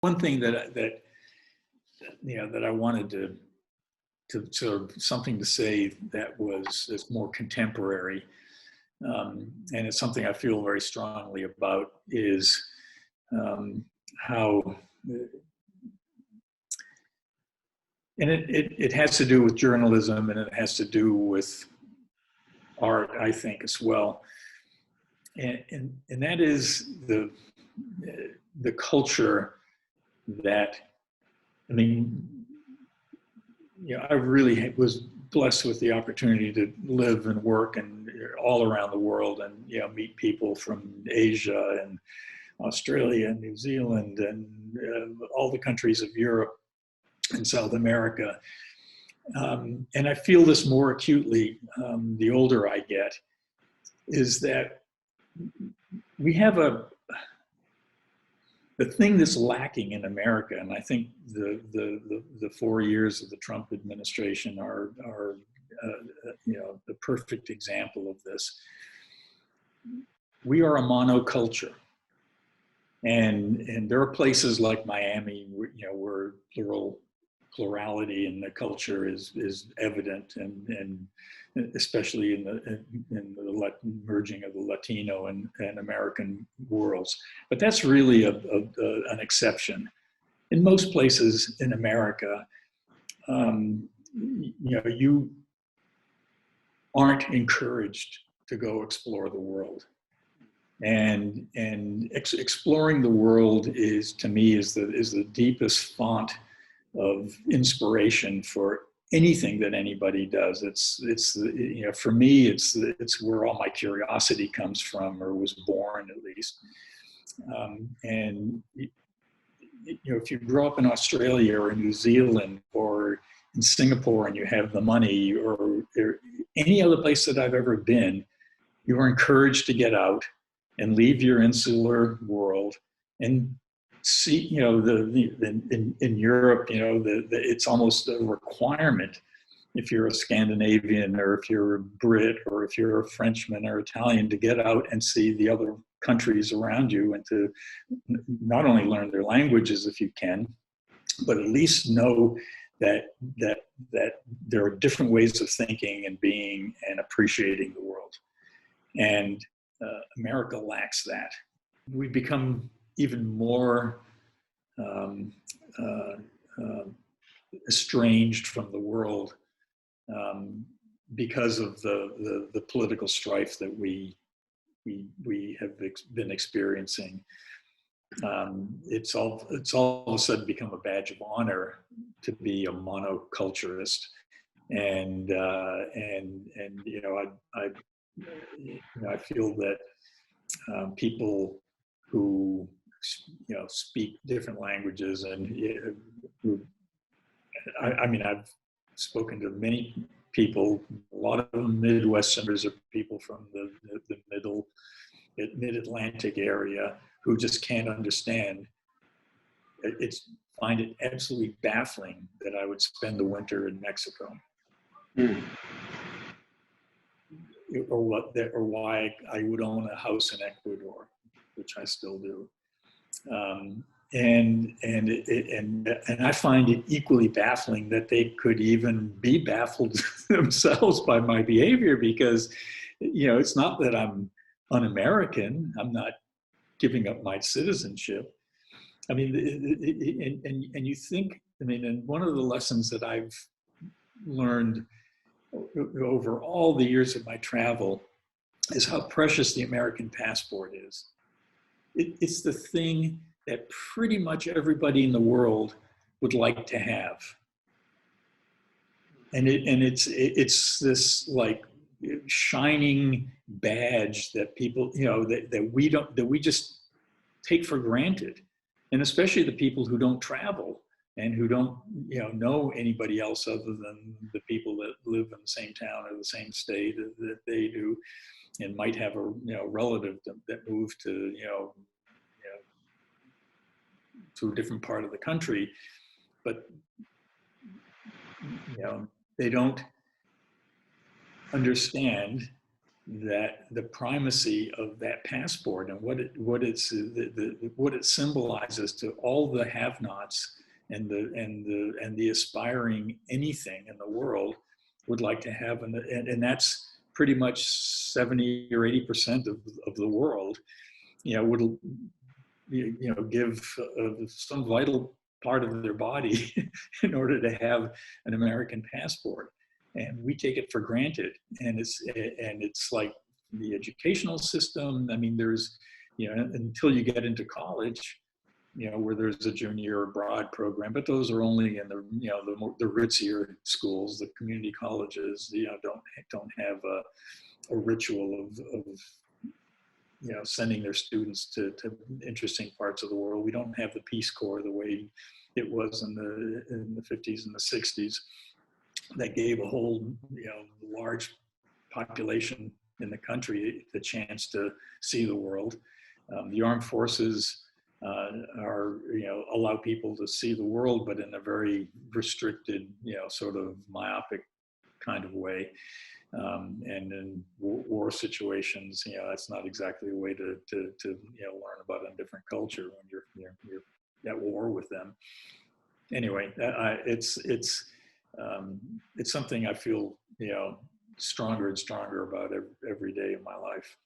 one thing that I wanted to sort of something to say that is more contemporary, and it's something I feel very strongly about, is how, and it has to do with journalism, and it has to do with art, I think, as well. And that is the culture that, I mean, I really was blessed with the opportunity to live and work and all around the world, and meet people from Asia and Australia and New Zealand and all the countries of Europe and South America. And I feel this more acutely the older I get, is that we have the thing that's lacking in America, and I think the 4 years of the Trump administration are the perfect example of this. We are a monoculture, and there are places like Miami, where plurality in the culture is evident, and especially in the merging of the Latino and American worlds. But that's really an exception. In most places in America, you aren't encouraged to go explore the world. And exploring the world is, to me, is the deepest font of inspiration for anything that anybody does. It's for me, it's where all my curiosity comes from, or was born, at least. And if you grow up in Australia or New Zealand or in Singapore and you have the money, or any other place that I've ever been, you are encouraged to get out and leave your insular world and see, in Europe, it's almost a requirement, if you're a Scandinavian or if you're a Brit or if you're a Frenchman or Italian, to get out and see the other countries around you, and to not only learn their languages if you can, but at least know that there are different ways of thinking and being and appreciating the world. And America lacks that. We've become even more estranged from the world because of the political strife that we have been experiencing. It's all of a sudden become a badge of honor to be a monoculturist, and I feel that people who speak different languages, and I've spoken to many people, a lot of them Midwesterners, or people from the mid-Atlantic area, who just can't understand. Find it absolutely baffling that I would spend the winter in Mexico. Mm. Or why I would own a house in Ecuador, which I still do. And I find it equally baffling that they could even be baffled themselves by my behavior, because it's not that I'm un-American. I'm not giving up my citizenship. I mean, and you think, and one of the lessons that I've learned over all the years of my travel is how precious the American passport is. It's the thing that pretty much everybody in the world would like to have. And it's this like shining badge that people, that we just take for granted. And especially the people who don't travel and who don't, know anybody else other than the people that live in the same town or the same state that they do, and might have a relative that moved to to a different part of the country, but they don't understand that the primacy of that passport and what it symbolizes to all the have-nots and the aspiring anything in the world would like to have, and that's pretty much 70 or 80% of the world, would give some vital part of their body in order to have an American passport. And we take it for granted. And it's like the educational system. I mean, there's, until you get into college, where there's a junior abroad program, but those are only in the ritzier schools. The community colleges, don't have a ritual of sending their students to interesting parts of the world. We don't have the Peace Corps the way it was in the 50s and the 60s, that gave a whole large population in the country the chance to see the world. The armed forces are allow people to see the world, but in a very restricted, sort of myopic kind of way. And in war situations, that's not exactly a way to learn about a different culture when you're at war with them. Anyway, it's something I feel stronger and stronger about every day of my life.